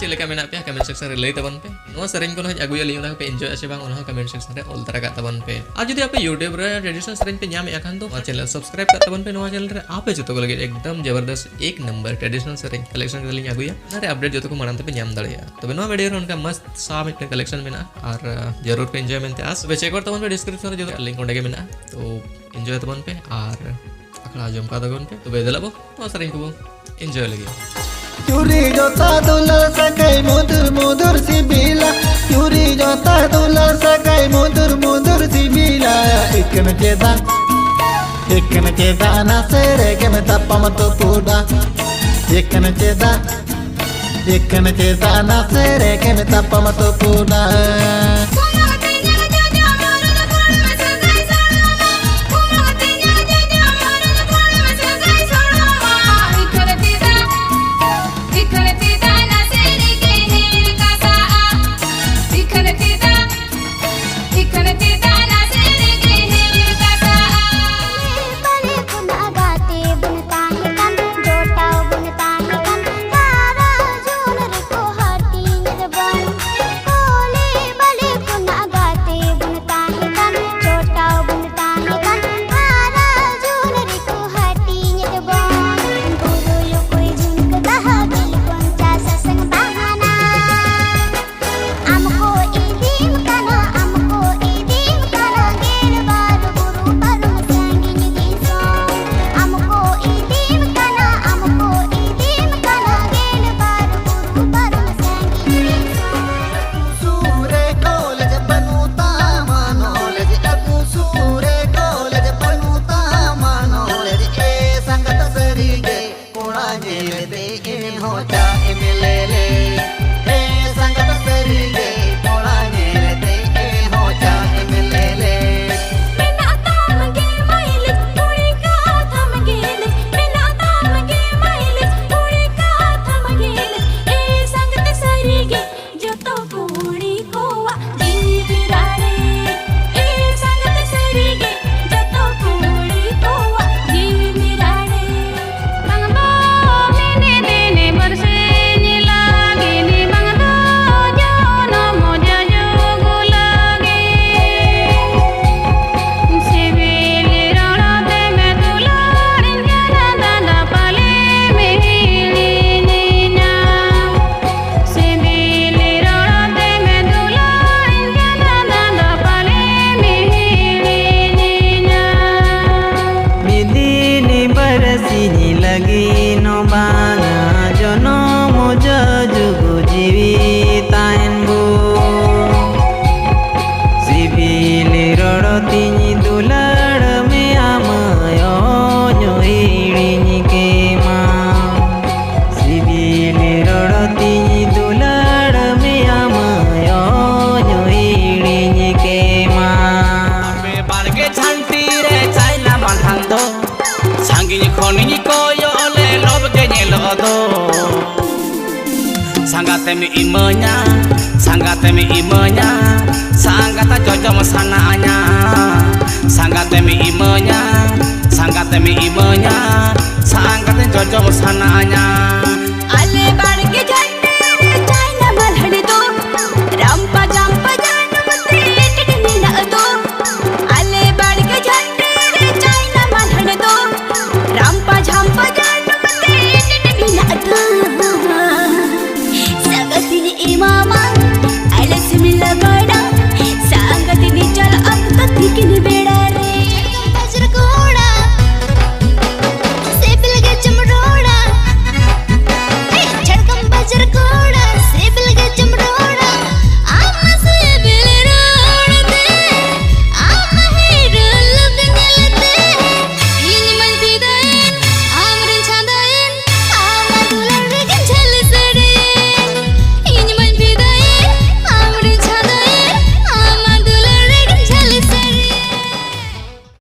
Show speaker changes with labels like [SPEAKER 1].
[SPEAKER 1] check लेका मेना पे कमेंट सेक्शन रे लई तबन पे नो सेरेंज को हज अगुया लियो ना पे एंजॉय आसे बांग उनहा कमेंट सेक्शन रे ऑल तरह का तबन पे आज यदि आपे YouTube रे ट्रेडिशनल सेरेंज पे न्याम एखान तो चैनल सब्सक्राइब कर तबन पे नो चैनल रे आपे जतो को लगे एकदम जबरदस्त एक नंबर ट्रेडिशनल सेरेंज कलेक्शन के लिए अगुया ना अपडेट जतो को मानते पे न्याम दड़िया तबे नो वीडियो रे उनका मस्त सा मिट कलेक्शन मेना और जरूर पे एंजॉय मेनते आस वे चेक कर तबन पे डिस्क्रिप्शन रे जो लिंक ओंडे के मेना तो एंजॉय तबन पे और अखड़ा जमका तबन पे तो बेदलाबो तो सेरेंज को एंजॉय लगे
[SPEAKER 2] चूरी जोता दुलर सकाई मुदुर मुदुर सिबिला चूरी जोता दुलर सकाई मुदुर मुदुर सिबिला इकन चेदा ना सेरे के में तपम तो पूडा इकन चेदा ना सेरे के में तपम तो PUDA
[SPEAKER 3] Sanggate mi imenya sanggata jojom sananya sanggate mi imenya sanggate jojom sananya